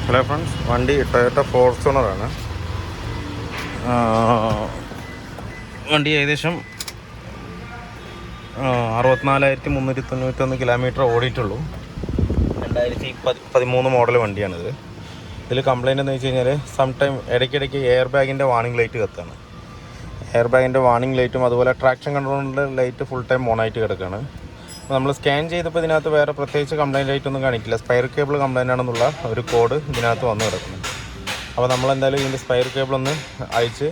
Hello friends, വണ്ടി Toyota ഫോർച്യൂണറാണ്. വണ്ടി ഏകദേശം 64,391 കിലോമീറ്റർ ഓടിയിട്ടുള്ളൂ. 2013 മോഡൽ വണ്ടിയാണിത്. ഇതിൽ കംപ്ലയിൻ്റ് എന്ന് വെച്ച് കഴിഞ്ഞാൽ സംടൈം ഇടയ്ക്കിടയ്ക്ക് എയർ ബാഗിൻ്റെ വാർണിംഗ് ലൈറ്റ് കത്താണ്. എയർ ബാഗിൻ്റെ വാർണിംഗ് ലൈറ്റും അതുപോലെ ട്രാക്ഷൻ കൺട്രോളിൻ്റെ ലൈറ്റ് ഫുൾ ടൈം ഓണായിട്ട് കിടക്കുകയാണ്. അപ്പോൾ നമ്മൾ സ്കാൻ ചെയ്തപ്പോൾ ഇതിനകത്ത് വേറെ പ്രത്യേകിച്ച് കംപ്ലയിൻ്റ് ആയിട്ടൊന്നും കാണിക്കില്ല. സ്പൈർ കേബിൾ കംപ്ലയിൻ്റ് ആണെന്നുള്ള ഒരു കോഡ് ഇതിനകത്ത് വന്ന് കിടക്കുന്നുണ്ട്. അപ്പോൾ നമ്മളെന്തായാലും ഇതിൻ്റെ സ്പൈർ കേബിൾ ഒന്ന് അയച്ച്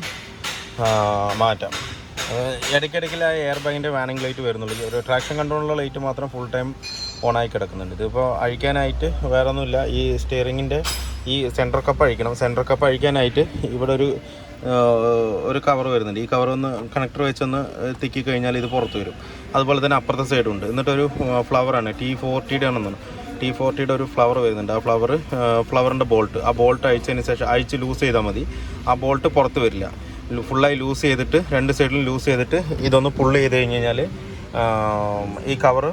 മാറ്റാം. ഇടയ്ക്കിടയ്ക്ക് ആ എയർ ബാഗിൻ്റെ വാർണിംഗ് ലൈറ്റ് വരുന്നുള്ളൂ. ഒരു ട്രാക്ഷൻ കൺട്രോളിലുള്ള ലൈറ്റ് മാത്രം ഫുൾ ടൈം ഓണായി കിടക്കുന്നുണ്ട്. ഇതിപ്പോൾ അഴിക്കാനായിട്ട് വേറെ ഒന്നുമില്ല. ഈ സ്റ്റിയറിങ്ങിൻ്റെ ഈ സെൻട്രൽ കപ്പ് അഴിക്കണം. സെൻട്രൽ കപ്പ് അഴിക്കാനായിട്ട് ഇവിടെ ഒരു കവർ വരുന്നുണ്ട്. ഈ കവർ ഒന്ന് കണക്ടർ വെച്ചൊന്ന് തിക്കി കഴിഞ്ഞാൽ ഇത് പുറത്ത് വരും. അതുപോലെ തന്നെ അപ്പുറത്തെ സൈഡുണ്ട്. എന്നിട്ടൊരു ഫ്ലവറാണ് T40 ആണെന്നാണ്. T40 ഒരു ഫ്ലവർ വരുന്നുണ്ട്. ആ ഫ്ലവറിൻ്റെ ആ ബോൾട്ട് അഴിച്ചതിന് ശേഷം അഴിച്ച് ലൂസ് ചെയ്താൽ മതി. ആ ബോൾട്ട് പുറത്ത് വരില്ല. ഫുള്ളായി ലൂസ് ചെയ്തിട്ട് രണ്ട് സൈഡിലും ലൂസ് ചെയ്തിട്ട് ഇതൊന്ന് പുള്ള് ചെയ്ത് കഴിഞ്ഞ് കഴിഞ്ഞാൽ ഈ കവർ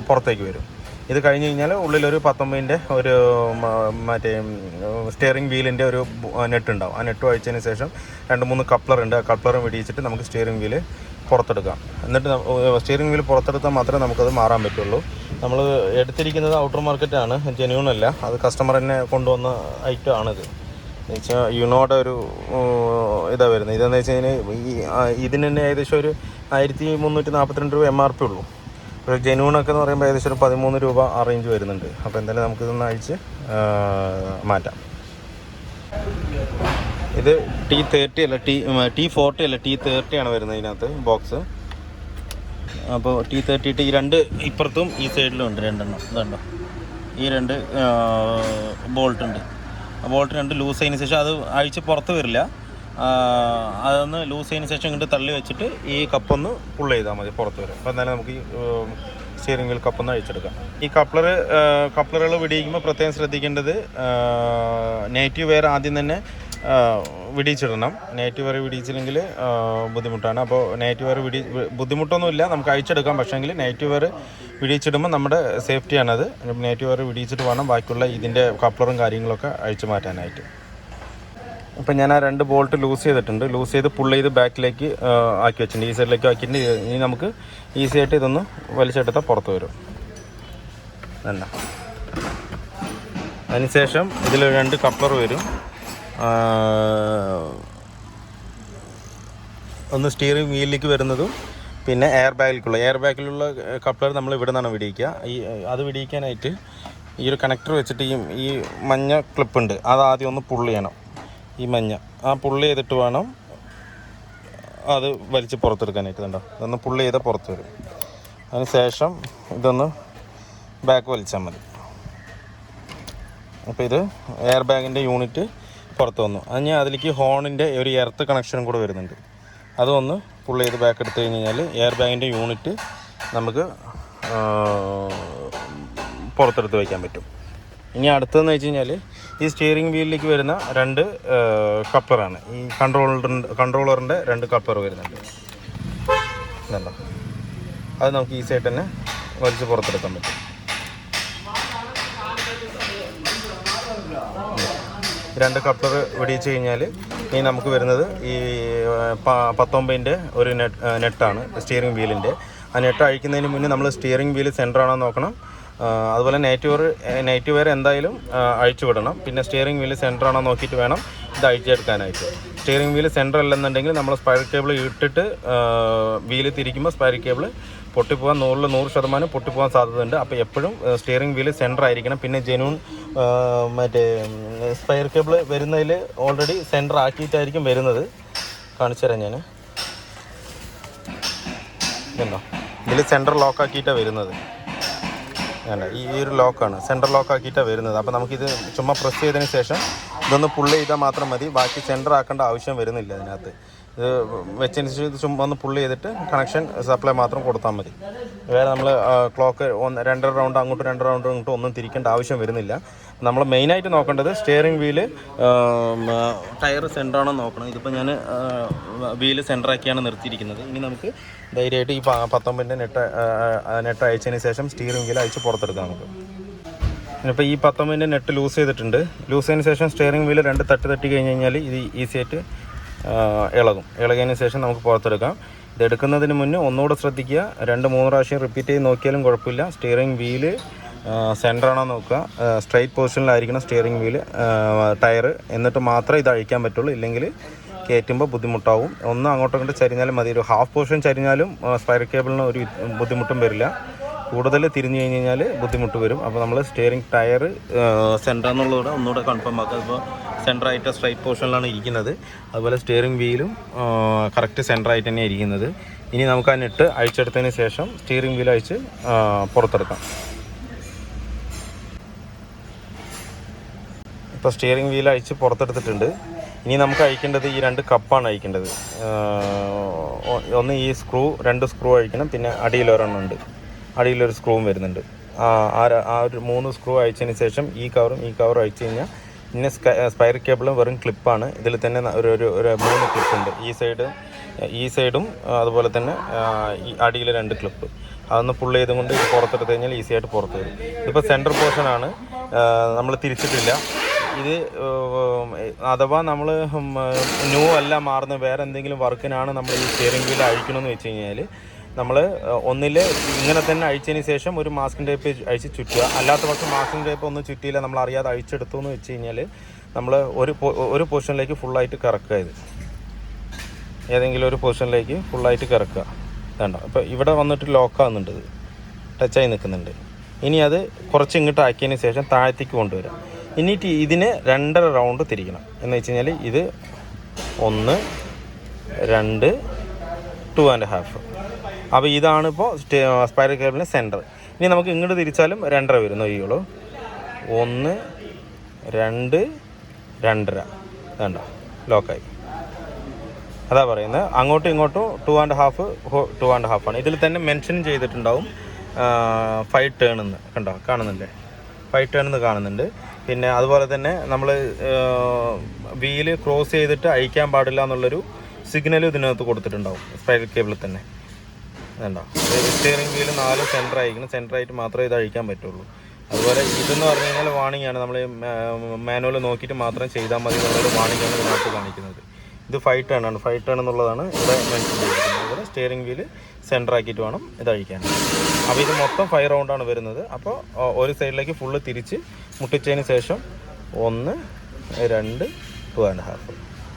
പുറത്തേക്ക് വരും. ഇത് കഴിഞ്ഞ് കഴിഞ്ഞാൽ ഉള്ളിലൊരു 19-ൻ്റെ ഒരു മറ്റേ സ്റ്റിയറിംഗ് വീലിൻ്റെ ഒരു നെറ്റ് ഉണ്ടാവും. ആ നെറ്റ് അഴിച്ചതിന് ശേഷം 2-3 കപ്ലറുണ്ട്. ആ കപ്ലറും വെടിയിച്ചിട്ട് നമുക്ക് സ്റ്റിയറിംഗ് വീല് പുറത്തെടുക്കാം. എന്നിട്ട് സ്റ്റിയറിംഗ് വീൽ പുറത്തെടുത്താൽ മാത്രമേ നമുക്കത് മാറാൻ പറ്റുള്ളൂ. നമ്മൾ എടുത്തിരിക്കുന്നത് ഔട്ടർ മാർക്കറ്റാണ്, ജെന്യൂൺ അല്ല. അത് കസ്റ്റമർ തന്നെ കൊണ്ടുവന്ന ഐറ്റം ആണിത്. എന്ന് വെച്ചാൽ യുണോയുടെ ഒരു ഇതാണ് വരുന്നത്. ഇതെന്ന് വെച്ച് കഴിഞ്ഞാൽ ഇതിന് തന്നെ ഏകദേശം ഒരു 1342 രൂപ MRP ഉള്ളൂ. ഒരു ജെന്യൂണൊക്കെ എന്ന് പറയുമ്പോൾ ഏകദേശം ഒരു 13 രൂപ ആ റേഞ്ച് വരുന്നുണ്ട്. അപ്പോൾ എന്തായാലും നമുക്കിതൊന്ന് അഴിച്ച് മാറ്റാം. ഇത് T40 അല്ല, T30 ആണ് വരുന്നത് ഇതിനകത്ത് ബോക്സ്. അപ്പോൾ T30 ഈ രണ്ട് ഇപ്പുറത്തും ഈ സൈഡിലും ഉണ്ട്, രണ്ടെണ്ണം. ഇതുണ്ടോ, ഈ രണ്ട് ബോൾട്ട് ഉണ്ട്. ബോൾട്ട് രണ്ട് ലൂസ് ചെയ്തതിന് ശേഷം അത് അഴിച്ച് പുറത്ത് വരില്ല. അതൊന്ന് ലൂസ് ചെയ്തതിന് ശേഷം ഇങ്ങോട്ട് തള്ളി വെച്ചിട്ട് ഈ കപ്പൊന്ന് പുള്ള് ചെയ്താൽ മതി, പുറത്ത് വരും. അപ്പോൾ എന്തായാലും നമുക്ക് ഈ സ്റ്റിയറിംഗ് വീൽ കപ്പൊന്ന് അഴിച്ചെടുക്കാം. ഈ കപ്ലറുകൾ വിടിയിക്കുമ്പോൾ പ്രത്യേകം ശ്രദ്ധിക്കേണ്ടത് നെഗറ്റീവ് വെയർ ആദ്യം തന്നെ വിടിയിച്ചിടണം. നെഗറ്റീവ് വെയർ വിടിയിച്ചില്ലെങ്കിൽ ബുദ്ധിമുട്ടാണ്. അപ്പോൾ നെഗറ്റീവ് വെയർ ബുദ്ധിമുട്ടൊന്നുമില്ല, നമുക്ക് അഴിച്ചെടുക്കാം. പക്ഷേങ്കിൽ നെഗറ്റീവ് വെയർ വിടിയിച്ചിടുമ്പോൾ നമ്മുടെ സേഫ്റ്റിയാണത്. നെഗറ്റീവ് വെയർ വിടിയിച്ചിട്ട് വേണം ബാക്കിയുള്ള ഇതിൻ്റെ കപ്ലറും കാര്യങ്ങളൊക്കെ അഴിച്ചു മാറ്റാനായിട്ട്. ഇപ്പം ഞാൻ ആ 2 ബോൾട്ട് ലൂസ് ചെയ്തിട്ടുണ്ട്. ലൂസ് ചെയ്ത് പുള്ള് ചെയ്ത് ബാക്കിലേക്ക് ആക്കി വെച്ചിട്ടുണ്ട്. ഈ സൈഡിലേക്ക് ആക്കിയിട്ടുണ്ട്. ഇനി നമുക്ക് ഈസി ആയിട്ട് ഇതൊന്ന് വലിച്ചെടുത്താൽ പുറത്ത് വരും. വേണ്ട. അതിനുശേഷം ഇതിൽ 2 കപ്ലർ വരും. ഒന്ന് സ്റ്റിയറിംഗ് വീലിലേക്ക് വരുന്നതും പിന്നെ എയർ ബാഗിലുള്ള കപ്ലർ നമ്മൾ ഇവിടെ നിന്നാണ് വിടിയിക്കുക. അത് വിടിയിക്കാനായിട്ട് ഈ ഒരു കണക്ടർ വെച്ചിട്ട് ഈ മഞ്ഞ ക്ലിപ്പുണ്ട്, അത് ആദ്യം ഒന്ന് പുള്ള് ചെയ്യണം. ഈ മഞ്ഞ പുള്ള് ചെയ്തിട്ട് വേണം അത് വലിച്ച് പുറത്തെടുക്കാനായിട്ട്. കണ്ടോ, ഇതൊന്ന് പുള്ള് ചെയ്താൽ പുറത്ത് വരും. അതിന് ശേഷം ഇതൊന്ന് ബാക്ക് വലിച്ചാൽ മതി. അപ്പോൾ ഇത് എയർ ബാഗിൻ്റെ യൂണിറ്റ് പുറത്ത് വന്നു. അത് അതിലേക്ക് ഹോണിൻ്റെ ഒരു എർത്ത് കണക്ഷനും കൂടെ വരുന്നുണ്ട്. അതൊന്ന് പുള്ള് ചെയ്ത് ബാക്ക് എടുത്തു കഴിഞ്ഞ് കഴിഞ്ഞാൽ എയർ ബാഗിൻ്റെ യൂണിറ്റ് നമുക്ക് പുറത്തെടുത്ത് വയ്ക്കാൻ പറ്റും. ഇനി അടുത്തതെന്ന് വെച്ച് കഴിഞ്ഞാൽ ഈ സ്റ്റിയറിംഗ് വീലിലേക്ക് വരുന്ന 2 കപ്ലറാണ്. ഈ കൺട്രോളറിൻ്റെ 2 കപ്ലർ വരുന്നുണ്ട്. ഇതുണ്ടോ, അത് നമുക്ക് ഈസി ആയിട്ട് തന്നെ വലിച്ച് പുറത്തെടുക്കാൻ പറ്റും. 2 കപ്ലർ വെടിയിച്ച് കഴിഞ്ഞാൽ ഇനി നമുക്ക് വരുന്നത് ഈ 19-ൻ്റെ ഒരു നെറ്റാണ് സ്റ്റിയറിംഗ് വീലിൻ്റെ. ആ നെറ്റ് അഴിക്കുന്നതിന് മുന്നേ നമ്മൾ സ്റ്റിയറിംഗ് വീല് സെൻറ്റർ ആണോ നോക്കണം. അതുപോലെ നെഗറ്റീവ് വെയർ എന്തായാലും അഴിച്ചു വിടണം. പിന്നെ സ്റ്റിയറിംഗ് വീല് സെൻറ്റർ ആണോ നോക്കിയിട്ട് വേണം ഇത് അഴിച്ചെടുക്കാനായിട്ട്. സ്റ്റിയറിംഗ് വീല് സെൻറ്റർ അല്ലെന്നുണ്ടെങ്കിൽ നമ്മൾ സ്പൈർ കേബിൾ ഇട്ടിട്ട് വീല് തിരിക്കുമ്പോൾ സ്പൈർ കേബിൾ പൊട്ടിപ്പോകാൻ 100% പൊട്ടിപ്പോകാൻ സാധ്യതയുണ്ട്. അപ്പോൾ എപ്പോഴും സ്റ്റിയറിംഗ് വീല് സെൻറ്റർ ആയിരിക്കണം. പിന്നെ ജെന്യൂൺ മറ്റേ സ്പൈർ കേബിൾ വരുന്നതിൽ ഓൾറെഡി സെൻറ്റർ ആക്കിയിട്ടായിരിക്കും വരുന്നത്. കാണിച്ചു തരാം ഞാൻ. ഇതുണ്ടോ, ഇതിൽ സെൻറ്റർ ലോക്ക് ആക്കിയിട്ടാണ് വരുന്നത്. അല്ല, ഈ ഒരു ലോക്കാണ്, സെൻറ്റർ ലോക്ക് ആക്കിയിട്ടാണ് വരുന്നത്. അപ്പോൾ നമുക്കിത് ചുമ്മാ പ്രസ് ചെയ്തതിന് ശേഷം ഇതൊന്ന് പുള്ള് ചെയ്താൽ മാത്രം മതി. ബാക്കി സെൻറ്റർ ആക്കേണ്ട ആവശ്യം വരുന്നില്ല ഇതിനകത്ത്. ഇത് വെച്ചതിന് ശേഷം ഇത് ചുമ്മാ ഒന്ന് പുള്ള് ചെയ്തിട്ട് കണക്ഷൻ സപ്ലൈ മാത്രം കൊടുത്താൽ മതി. വേറെ നമ്മൾ ക്ലോക്ക് 2 റൗണ്ട് അങ്ങോട്ടും 2 റൗണ്ട് ഇങ്ങോട്ടും ഒന്നും തിരിക്കേണ്ട ആവശ്യം വരുന്നില്ല. നമ്മൾ മെയിനായിട്ട് നോക്കേണ്ടത് സ്റ്റിയറിംഗ് വീല് ടയർ സെൻറ്ററാണോ നോക്കണം. ഇതിപ്പോൾ ഞാൻ വീല് സെൻറ്ററാക്കിയാണ് നിർത്തിയിരിക്കുന്നത്. ഇനി നമുക്ക് ധൈര്യമായിട്ട് ഈ 19-ൻ്റെ നെറ്റ് അയച്ചതിന് ശേഷം സ്റ്റിയറിംഗ് വീല് അയച്ച് പുറത്തെടുക്കാം നമുക്ക്. ഇപ്പോൾ ഈ 19-ൻ്റെ നെറ്റ് ലൂസ് ചെയ്തിട്ടുണ്ട്. ലൂസ് ചെയ്തതിന് ശേഷം സ്റ്റിയറിംഗ് വീല് 2 തട്ടി കഴിഞ്ഞ് കഴിഞ്ഞാൽ ഇത് ഈസി ആയിട്ട് ഇളകിയതിന് ശേഷം നമുക്ക് പുറത്തെടുക്കാം. ഇതെടുക്കുന്നതിന് മുന്നേ ഒന്നുകൂടെ ശ്രദ്ധിക്കുക, 2-3 പ്രാവശ്യം റിപ്പീറ്റ് ചെയ്ത് നോക്കിയാലും കുഴപ്പമില്ല. സ്റ്റിയറിംഗ് വീല് സെൻറ്ററാണോ നോക്കുക, സ്ട്രൈറ്റ് പൊസിഷനിലായിരിക്കണം സ്റ്റിയറിംഗ് വീല്, ടയർ, എന്നിട്ട് മാത്രമേ ഇത് അഴിക്കാൻ പറ്റുള്ളൂ. ഇല്ലെങ്കിൽ കയറ്റുമ്പോൾ ബുദ്ധിമുട്ടാവും. ഒന്ന് അങ്ങോട്ടും ഇങ്ങോട്ട് ചരിഞ്ഞാലും മതി. ഒരു ഹാഫ് പോർഷൻ ചരിഞ്ഞാലും സ്പൈറൽ കേബിളിന് ഒരു ബുദ്ധിമുട്ടും വരില്ല. കൂടുതൽ തിരിഞ്ഞു കഴിഞ്ഞ് കഴിഞ്ഞാൽ ബുദ്ധിമുട്ട് വരും. അപ്പോൾ നമ്മൾ സ്റ്റിയറിംഗ് ടയർ സെൻറ്റർ എന്നുള്ളതോടെ ഒന്നുകൂടെ കൺഫേം ആക്കുക. ഇപ്പോൾ സെൻറ്ററായിട്ട് സ്ട്രൈറ്റ് പോർഷനിലാണ് ഇരിക്കുന്നത്. അതുപോലെ സ്റ്റിയറിംഗ് വീലും കറക്റ്റ് സെൻറ്ററായിട്ട് തന്നെയാണ് ഇരിക്കുന്നത്. ഇനി നമുക്ക് ആ നെറ്റ് അഴിച്ചെടുത്തതിന് ശേഷം സ്റ്റിയറിംഗ് വീൽ അഴിച്ച് പുറത്തെടുക്കാം. ഇപ്പോൾ സ്റ്റിയറിംഗ് വീൽ അഴിച്ച് പുറത്തെടുത്തിട്ടുണ്ട്. ഇനി നമുക്ക് അഴിക്കേണ്ടത് ഈ 2 കപ്പാണ് അഴിക്കേണ്ടത്. ഒന്ന് ഈ സ്ക്രൂ, 2 സ്ക്രൂ അഴിക്കണം. പിന്നെ അടിയിലൊരെണ്ണം ഉണ്ട്, അടിയിലൊരു സ്ക്രൂവും വരുന്നുണ്ട്. ആ ഒരു 3 സ്ക്രൂ അഴിച്ചതിന് ശേഷം ഈ കവറും അഴിച്ചു കഴിഞ്ഞാൽ പിന്നെ സ്പൈറൽ കേബിളും വെറും ക്ലിപ്പാണ്. ഇതിൽ തന്നെ ഒരു 3 ക്ലിപ്പുണ്ട്. ഈ സൈഡും അതുപോലെ തന്നെ ഈ അടിയിൽ 2 ക്ലിപ്പ്. അതൊന്ന് പുള്ള് ചെയ്തുകൊണ്ട് ഇത് പുറത്തെടുത്ത് കഴിഞ്ഞാൽ ഈസി ആയിട്ട് പുറത്ത് വരും. ഇതിപ്പോൾ സെൻറ്റർ പോർഷനാണ്, നമ്മൾ തിരിച്ചിട്ടില്ല. ഇത് അഥവാ നമ്മൾ ന്യൂ അല്ല മാറുന്ന വേറെ എന്തെങ്കിലും വർക്കിനാണ് നമ്മൾ ഈ സ്റ്റിയറിംഗ് വീൽ അഴിക്കണമെന്ന് വെച്ച് കഴിഞ്ഞാൽ നമ്മൾ ഒന്നിൽ ഇങ്ങനെ തന്നെ അഴിച്ചതിന് ശേഷം ഒരു മാസ്കിംഗ് ടേപ്പ് അഴിച്ച് ചുറ്റുക. അല്ലാത്ത പക്ഷം മാസ്കിംഗ് ടേപ്പ് ഒന്നും ചുറ്റിയില്ല, നമ്മൾ അറിയാതെ അഴിച്ചെടുത്തു എന്ന് വെച്ച് കഴിഞ്ഞാൽ നമ്മൾ ഒരു പൊസിഷനിലേക്ക് ഫുള്ളായിട്ട് കറക്കുക. ഇത് ഏതെങ്കിലും ഒരു പൊസിഷനിലേക്ക് ഫുള്ളായിട്ട് കറക്കുക. വേണ്ട, ഇപ്പോൾ ഇവിടെ വന്നിട്ട് ലോക്കാകുന്നുണ്ട്, ഇത് ടച്ചായി നിൽക്കുന്നുണ്ട്. ഇനി അത് കുറച്ച് ഇങ്ങോട്ട് ആക്കിയതിന് ശേഷം താഴത്തേക്ക് കൊണ്ടുവരാം. എന്നിട്ട് ഇതിന് 2.5 റൗണ്ട് തിരിക്കണം. എന്ന് വെച്ച് കഴിഞ്ഞാൽ ഇത് 1, 2, 2.5. അപ്പോൾ ഇതാണ് ഇപ്പോൾ സ്പൈറൽ കേബിളിൻ്റെ സെൻറ്റർ. ഇനി നമുക്ക് ഇങ്ങോട്ട് തിരിച്ചാലും 2.5 വരും. നോക്കിയോളൂ, 1, 2, 2.5. വേണ്ട, ലോക്കായി. അതാ പറയുന്നത്. അങ്ങോട്ടും ഇങ്ങോട്ടും 2.5 ആണ്. ഇതിൽ തന്നെ മെൻഷൻ ചെയ്തിട്ടുണ്ടാവും 5 ടേൺ എന്ന്. കാണുന്നില്ലേ, 5 ടേൺ എന്ന് കാണുന്നുണ്ട്. പിന്നെ അതുപോലെ തന്നെ നമ്മൾ വീല് ക്രോസ് ചെയ്തിട്ട് അഴിക്കാൻ പാടില്ല എന്നുള്ളൊരു സിഗ്നലും ഇതിനകത്ത് കൊടുത്തിട്ടുണ്ടാവും സ്പൈറൽ കേബിളിൽ തന്നെ. വേണ്ട, സ്റ്റിയറിംഗ് വീല് 4 സെൻറ്റർ അയക്കണം. സെൻറ്ററായിട്ട് മാത്രമേ ഇത് അഴിക്കാൻ പറ്റുള്ളൂ. അതുപോലെ ഇതെന്ന് പറഞ്ഞു കഴിഞ്ഞാൽ വാണിംഗ് ആണ്. നമ്മൾ മാനുവൽ നോക്കിയിട്ട് മാത്രം ചെയ്താൽ മതി എന്നുള്ളൊരു വാണിംഗ് ആണ് ഇതിനകത്ത് കാണിക്കുന്നത്. ഇത് 5 ടേൺ ആണ്. 5 ടേൺ എന്നുള്ളതാണ് ഇവിടെ മെൻഷൻ ചെയ്തിരിക്കുന്നത്. അതുപോലെ സ്റ്റിയറിംഗ് വീല് സെൻറ്റർ ആക്കിയിട്ട് വേണം ഇത് അഴിക്കാൻ. അപ്പോൾ ഇത് മൊത്തം 5 റൗണ്ടാണ് വരുന്നത്. അപ്പോൾ ഒരു സൈഡിലേക്ക് ഫുള്ള് തിരിച്ച് മുട്ടിച്ചതിന് ശേഷം 1, 2, 2.5.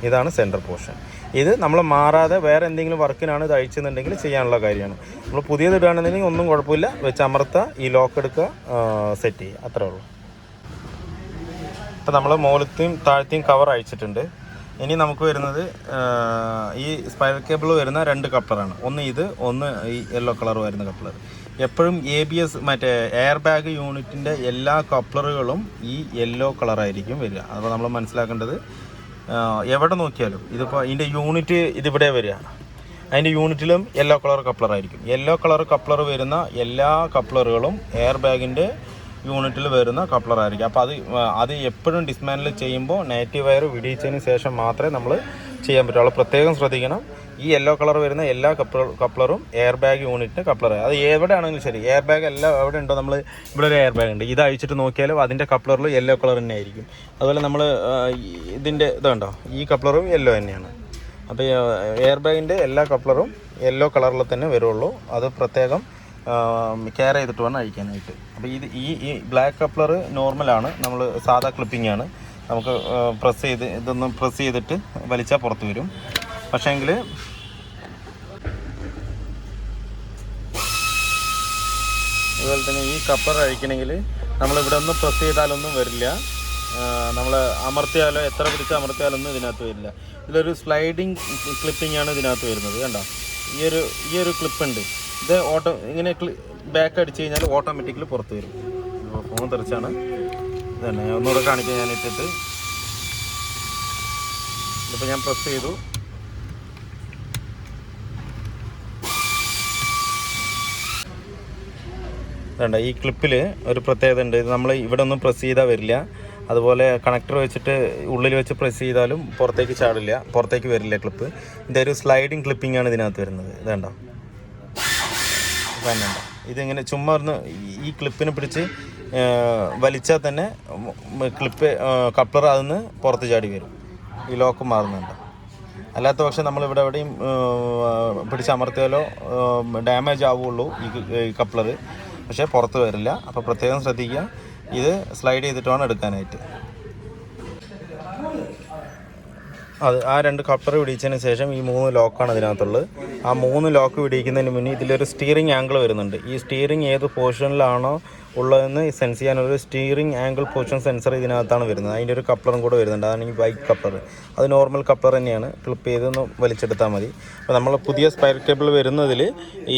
ഇതാണ് സെൻറ്റർ പോർഷൻ. ഇത് നമ്മൾ മാറാതെ വേറെ എന്തെങ്കിലും വർക്കിനാണ് ഇത് അഴിച്ചെന്നുണ്ടെങ്കിൽ ചെയ്യാനുള്ള കാര്യമാണ്. നമ്മൾ പുതിയത് ഇടുകയാണെന്നുണ്ടെങ്കിൽ ഒന്നും കുഴപ്പമില്ല, വെച്ച് അമർത്തുക, ഈ ലോക്ക് എടുക്കുക, സെറ്റ് ചെയ്യുക, അത്രേ ഉള്ളൂ. ഇപ്പോൾ നമ്മൾ മുകളിലത്തെയും താഴത്തെയും കവർ അഴിച്ചിട്ടുണ്ട്. ഇനി നമുക്ക് വരുന്നത് ഈ സ്പൈറൽ കേബിൾ വരുന്ന 2 കപ്ലറാണ്. ഒന്ന് ഈ യെല്ലോ കളർ വരുന്ന കപ്ലർ. എപ്പോഴും ABS മറ്റേ എയർ ബാഗ് യൂണിറ്റിൻ്റെ എല്ലാ കപ്ലറുകളും ഈ യെല്ലോ കളറായിരിക്കും വരിക. അപ്പോൾ നമ്മൾ മനസ്സിലാക്കേണ്ടത്, എവിടെ നോക്കിയാലും ഇതിപ്പോൾ ഇതിൻ്റെ യൂണിറ്റ് ഇതിവിടെ വരിക, അതിൻ്റെ യൂണിറ്റിലും യെല്ലോ കളർ കപ്ലറായിരിക്കും. യെല്ലോ കളർ കപ്ലർ വരുന്ന എല്ലാ കപ്ലറുകളും എയർ ബാഗിൻ്റെ യൂണിറ്റിൽ വരുന്ന കപ്ലറായിരിക്കും. അപ്പോൾ അത് എപ്പോഴും ഡിസ്മാൻഡിൽ ചെയ്യുമ്പോൾ നെഗറ്റീവ് വയർ വിടിയിച്ചതിന് ശേഷം മാത്രമേ നമ്മൾ ചെയ്യാൻ പറ്റുള്ളൂ. പ്രത്യേകം ശ്രദ്ധിക്കണം, ഈ യെല്ലോ കളർ വരുന്ന എല്ലാ കപ്ലറും എയർ ബാഗ് യൂണിറ്റിന് കപ്ലർ. അത് എവിടെ ആണെങ്കിലും ശരി, എയർ ബാഗ് എല്ലാം എവിടെ ഉണ്ടോ, നമ്മൾ ഇവിടെ ഒരു എയർ ബാഗ് ഉണ്ട്, ഇത് അഴിച്ചിട്ട് നോക്കിയാലും അതിൻ്റെ കപ്ലറിൽ യെല്ലോ കളർ തന്നെ ആയിരിക്കും. അതുപോലെ നമ്മൾ ഇതിൻ്റെ ഇതുണ്ടോ, ഈ കപ്ലറും യെല്ലോ തന്നെയാണ്. അപ്പോൾ എയർ ബാഗിൻ്റെ എല്ലാ കപ്ലറും യെല്ലോ കളറിൽ തന്നെ വരുള്ളൂ. അത് പ്രത്യേകം കെയർ ചെയ്തിട്ട് വേണം അഴിക്കാനായിട്ട്. അപ്പോൾ ഈ ബ്ലാക്ക് കപ്ലർ നോർമലാണ്, നമ്മൾ സാധാ ക്ലിപ്പിംഗ് ആണ്. നമുക്ക് ഇതൊന്ന് പ്രസ് ചെയ്തിട്ട് വലിച്ചാൽ പുറത്ത് വരും. പക്ഷേങ്കിൽ അതുപോലെ തന്നെ ഈ കപ്ലർ അഴിക്കണമെങ്കിൽ നമ്മളിവിടെ ഒന്ന് പ്രസ് ചെയ്താലൊന്നും വരില്ല, നമ്മൾ അമർത്തിയാലോ എത്ര പിടിച്ച് അമർത്തിയാലൊന്നും ഇതിനകത്ത് വരില്ല. ഇതിലൊരു സ്ലൈഡിങ് ക്ലിപ്പിംഗ് ആണ് ഇതിനകത്ത് വരുന്നത്. കണ്ടോ, ഈ ഒരു ക്ലിപ്പുണ്ട്, ഇത് ഇങ്ങനെ ബാക്ക് അടിച്ച് കഴിഞ്ഞാൽ ഓട്ടോമാറ്റിക്കലി പുറത്ത് വരും. ഫോൺ തെറിച്ചാണ് ഇതന്നെ. ഒന്നുകൂടെ കാണിക്കാൻ ഞാൻ ഇട്ടിട്ട്, ഇതിപ്പോൾ ഞാൻ പ്രസ് ചെയ്തു. വേണ്ട, ഈ ക്ലിപ്പിൽ ഒരു പ്രത്യേകത ഉണ്ട്. ഇത് നമ്മൾ ഇവിടെ ഒന്നും പ്രസ് ചെയ്താൽ വരില്ല. അതുപോലെ കണക്ടർ വെച്ചിട്ട് ഉള്ളിൽ വെച്ച് പ്രസ് ചെയ്താലും പുറത്തേക്ക് ചാടില്ല, പുറത്തേക്ക് വരില്ല ക്ലിപ്പ്. ഇതൊരു സ്ലൈഡിങ് ക്ലിപ്പിംഗ് ആണ് ഇതിനകത്ത് വരുന്നത്. ഇതുണ്ടോ, വേണ്ട, ഇതിങ്ങനെ ചുമ്മാ ഒന്ന് ഈ ക്ലിപ്പിനെ പിടിച്ച് വലിച്ചാൽ തന്നെ കപ്ലർ അതിൽ പുറത്ത് ചാടി വരും. ഈ ലോക്ക് മാറുന്നുണ്ട്. അല്ലാത്ത പക്ഷം നമ്മളിവിടെ എവിടെയും പിടിച്ചമർത്തിയാലോ ഡാമേജ് ആവുകയുള്ളൂ ഈ കപ്ലർ, പക്ഷേ പുറത്ത് വരില്ല. അപ്പോൾ പ്രത്യേകം ശ്രദ്ധിക്കുക. ഇത് സ്ലൈഡ് ചെയ്തിട്ട് വേണം എടുക്കാനായിട്ട്. ആ 2 കപ്ലർ പിടിച്ചതിന് ശേഷം ഈ 3 ലോക്കാണ് ഇതിനകത്തുള്ളത്. ആ 3 ലോക്ക് പിടിക്കുന്നതിന് മുന്നേ ഇതിലൊരു സ്റ്റിയറിംഗ് ആംഗിൾ വരുന്നുണ്ട്. ഈ സ്റ്റിയറിംഗ് ഏത് പൊസിഷനിലാണോ ഉള്ളതെന്ന് സെൻസ് ചെയ്യാനൊരു സ്റ്റിയറിംഗ് ആംഗിൾ പൊസിഷൻ സെൻസർ ഇതിനകത്താണ് വരുന്നത്. അതിൻ്റെ ഒരു കപ്ലറും കൂടെ വരുന്നുണ്ട്. അതാണ് ഈ ബൈക്ക് കപ്ലർ. അത് നോർമൽ കപ്ലർ തന്നെയാണ്. ക്ലിപ്പ് ചെയ്തൊന്ന് വലിച്ചെടുത്താൽ മതി. അപ്പോൾ നമ്മൾ പുതിയ സ്പൈർ കേബിൾ വരുന്നതിൽ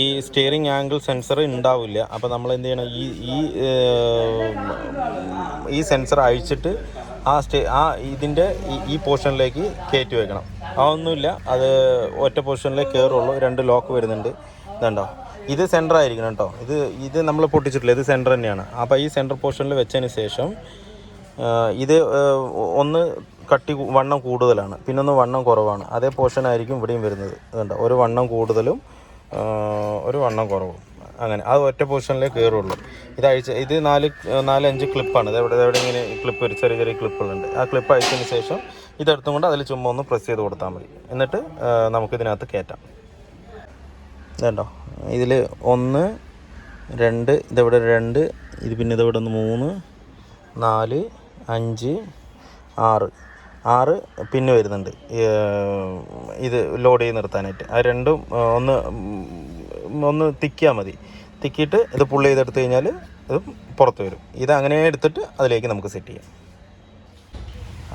ഈ സ്റ്റിയറിംഗ് ആംഗിൾ സെൻസർ ഉണ്ടാവില്ല. അപ്പോൾ നമ്മൾ എന്ത് ചെയ്യണം, ഈ സെൻസർ അഴിച്ചിട്ട് ഇതിൻ്റെ ഈ പോർഷനിലേക്ക് കയറ്റി വെക്കണം. അതൊന്നുമില്ല, അത് ഒറ്റ പോർഷനിലേ കയറുള്ളൂ. 2 ലോക്ക് വരുന്നുണ്ട്. ഇതുണ്ടോ, ഇത് സെൻറ്റർ ആയിരിക്കണം കേട്ടോ. ഇത് നമ്മൾ പൊട്ടിച്ചിട്ടില്ല, ഇത് സെൻറ്റർ തന്നെയാണ്. അപ്പോൾ ഈ സെൻറ്റർ പോർഷനിൽ വെച്ചതിന് ശേഷം ഇത് ഒന്ന് വണ്ണം കൂടുതലാണ്, പിന്നൊന്ന് വണ്ണം കുറവാണ്. അതേ പോർഷനായിരിക്കും ഇവിടെയും വരുന്നത്. ഇതുണ്ടോ, ഒരു വണ്ണം കൂടുതലും ഒരു വണ്ണം കുറവും, അങ്ങനെ അത് ഒറ്റ പൊസിഷനിലേ കയറുള്ളൂ. ഇത് 4-5 ക്ലിപ്പാണ്. എവിടെ ഇങ്ങനെ ക്ലിപ്പ്, ഒരു ചെറിയ ക്ലിപ്പുകളുണ്ട്. ആ ക്ലിപ്പ് അയച്ചതിന് ശേഷം ഇതെടുത്തും കൊണ്ട് അതിൽ ചുമ്മാ ഒന്ന് പ്രസ് ചെയ്ത് കൊടുത്താൽ മതി. എന്നിട്ട് നമുക്കിതിനകത്ത് കയറ്റാം. ഇതുണ്ടോ, ഇതിൽ 1, 2, ഇതെവിടെ 2, ഇത് പിന്നെ ഇതെവിടെ 3, 4, 5, 6 പിന്നെ വരുന്നുണ്ട് ഇത് ലോഡ് ചെയ്ത് നിർത്താനായിട്ട്. ആ രണ്ടും ഒന്ന് തിക്കിയാൽ മതി. തിക്കിയിട്ട് ഇത് പുള്ള് ചെയ്തെടുത്ത് കഴിഞ്ഞാൽ ഇത് പുറത്ത് വരും. ഇത് അങ്ങനെ എടുത്തിട്ട് അതിലേക്ക് നമുക്ക് സെറ്റ് ചെയ്യാം.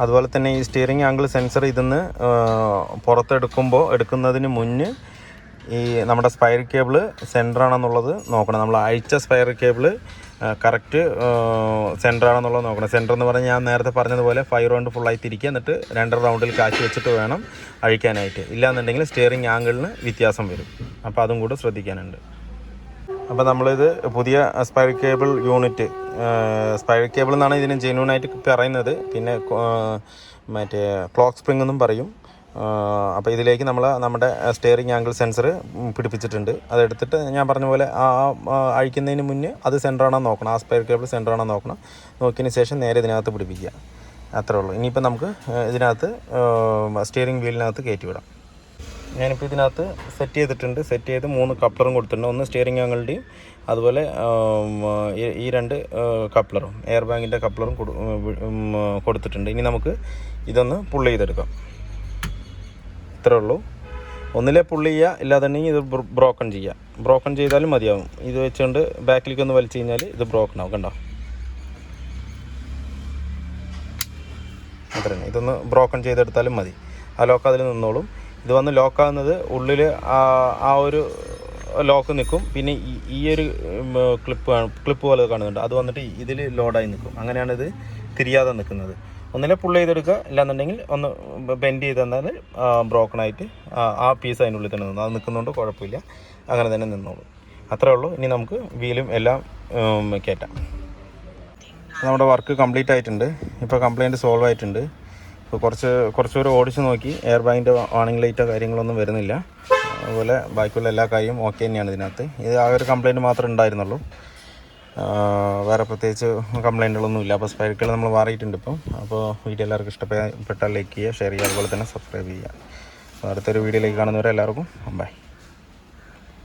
അതുപോലെ തന്നെ ഈ സ്റ്റിയറിംഗ് ആംഗിൾ സെൻസർ ഇതിന്ന് എടുക്കുന്നതിന് മുന്നേ ഈ നമ്മുടെ സ്പൈർ കേബിൾ സെൻറ്ററാണെന്നുള്ളത് നോക്കണം. നമ്മൾ അഴിച്ച സ്പൈർ കേബിൾ കറക്റ്റ് സെൻറ്ററാണെന്നുള്ളത് നോക്കണം. സെൻറ്റർ എന്ന് പറഞ്ഞാൽ ഞാൻ നേരത്തെ പറഞ്ഞതുപോലെ 5 റൗണ്ട് ഫുള്ളായി തിരിക്കുക, എന്നിട്ട് 2 റൗണ്ടിൽ കാശി വെച്ചിട്ട് വേണം അഴിക്കാനായിട്ട്. ഇല്ലാന്നുണ്ടെങ്കിൽ സ്റ്റിയറിംഗ് ആംഗിളിന് വ്യത്യാസം വരും. അപ്പോൾ അതും കൂടെ ശ്രദ്ധിക്കാനുണ്ട്. അപ്പോൾ നമ്മളിത് പുതിയ സ്പൈർ കേബിൾ യൂണിറ്റ്, സ്പൈർ കേബിൾ എന്നാണ് ഇതിന് ജെന്യൂനായിട്ട് പറയുന്നത്. പിന്നെ മറ്റേ ക്ലോക്ക് സ്പ്രിംഗ് എന്നും പറയും. അപ്പോൾ ഇതിലേക്ക് നമ്മുടെ സ്റ്റിയറിംഗ് ആംഗിൾ സെൻസർ പിടിപ്പിച്ചിട്ടുണ്ട്. അതെടുത്തിട്ട് ഞാൻ പറഞ്ഞ പോലെ അഴിക്കുന്നതിന് മുന്നേ അത് സെൻറ്ററാണോ നോക്കണം, ആ സ്പൈർ കേബിൾ സെൻറ്ററാണോ നോക്കണം. നോക്കിയതിന് ശേഷം നേരെ ഇതിനകത്ത് പിടിപ്പിക്കുക. അത്രേ ഉള്ളൂ. ഇനിയിപ്പോൾ നമുക്ക് ഇതിനകത്ത് സ്റ്റിയറിംഗ് വീലിനകത്ത് കയറ്റി വിടാം. ഞാനിപ്പോൾ ഇതിനകത്ത് സെറ്റ് ചെയ്തിട്ടുണ്ട്. സെറ്റ് ചെയ്ത് 3 കപ്ലറും കൊടുത്തിട്ടുണ്ട്. ഒന്ന് സ്റ്റിയറിംഗ് ആംഗിളിൻ്റെയും അതുപോലെ ഈ 2 കപ്ലറും എയർ ബാഗിൻ്റെ കപ്ലറും കൊടുത്തിട്ടുണ്ട്. ഇനി നമുക്ക് ഇതൊന്ന് പുള്ള് ചെയ്തെടുക്കാം. ഇത്രേ ഉള്ളൂ. ഒന്നിലെ പുള്ള് ചെയ്യുക, ഇല്ലാന്നുണ്ടെങ്കിൽ ഇത് ബ്രോക്കൺ ചെയ്യുക. ബ്രോക്കൺ ചെയ്താലും മതിയാവും. ഇത് വെച്ചുകൊണ്ട് ബാക്കിലേക്ക് ഒന്ന് വലിച്ചു കഴിഞ്ഞാൽ ഇത് ബ്രോക്കൺ ആവും. കണ്ടോ, അത്രയാണ്. ഇതൊന്ന് ബ്രോക്കൺ ചെയ്തെടുത്താലും മതി. ആ ലോക്ക് അതിൽ നിന്നോളും. ഇത് വന്ന് ലോക്കാകുന്നത് ഉള്ളിൽ ആ ഒരു ലോക്ക് നിൽക്കും. പിന്നെ ഈ ഒരു ക്ലിപ്പ് പോലെ കാണുന്നുണ്ട്, അത് വന്നിട്ട് ഇതിൽ ലോഡായി നിൽക്കും. അങ്ങനെയാണ് ഇത് തിരിയാതെ നിൽക്കുന്നത്. ഒന്നിലെ പുള്ള് ചെയ്തെടുക്കുക, ഇല്ലാന്നുണ്ടെങ്കിൽ ഒന്ന് ബെൻഡ് ചെയ്ത് തന്നാൽ ബ്രോക്കണായിട്ട് ആ പീസ് അതിനുള്ളിൽ തന്നെ നിന്നു. അത് നിൽക്കുന്നതുകൊണ്ട് കുഴപ്പമില്ല, അങ്ങനെ തന്നെ നിന്നോളൂ. അത്രേ ഉള്ളൂ. ഇനി നമുക്ക് വീലും എല്ലാം കയറ്റാം. നമ്മുടെ വർക്ക് കംപ്ലീറ്റ് ആയിട്ടുണ്ട്. ഇപ്പോൾ കംപ്ലയിൻറ്റ് സോൾവ് ആയിട്ടുണ്ട്. ഇപ്പോൾ കുറച്ചുകൂടെ ഓടിച്ച് നോക്കി, എയർ ബാഗിൻ്റെ വാണിംഗ് ലൈറ്റോ കാര്യങ്ങളൊന്നും വരുന്നില്ല. അതുപോലെ ബാക്കിയുള്ള എല്ലാ കാര്യവും ഓക്കെ തന്നെയാണ് ഇതിനകത്ത്. ഇത് ആ ഒരു കംപ്ലയിൻറ്റ് മാത്രമേ ഉണ്ടായിരുന്നുള്ളൂ. വേറെ പ്രത്യേകിച്ച് കംപ്ലയിൻറ്റുകളൊന്നുമില്ല. അപ്പോൾ സ്പൈർ കേബിൾ നമ്മൾ മാറിയിട്ടുണ്ട് ഇപ്പം. അപ്പോൾ വീഡിയോ എല്ലാവർക്കും ഇഷ്ടപ്പെട്ടാൽ ലൈക്ക് ചെയ്യുക, ഷെയർ ചെയ്യുക, അതുപോലെ തന്നെ സബ്സ്ക്രൈബ് ചെയ്യുക. അടുത്തൊരു വീഡിയോയിലേക്ക് കാണുന്നവരെ എല്ലാവർക്കും ബൈ.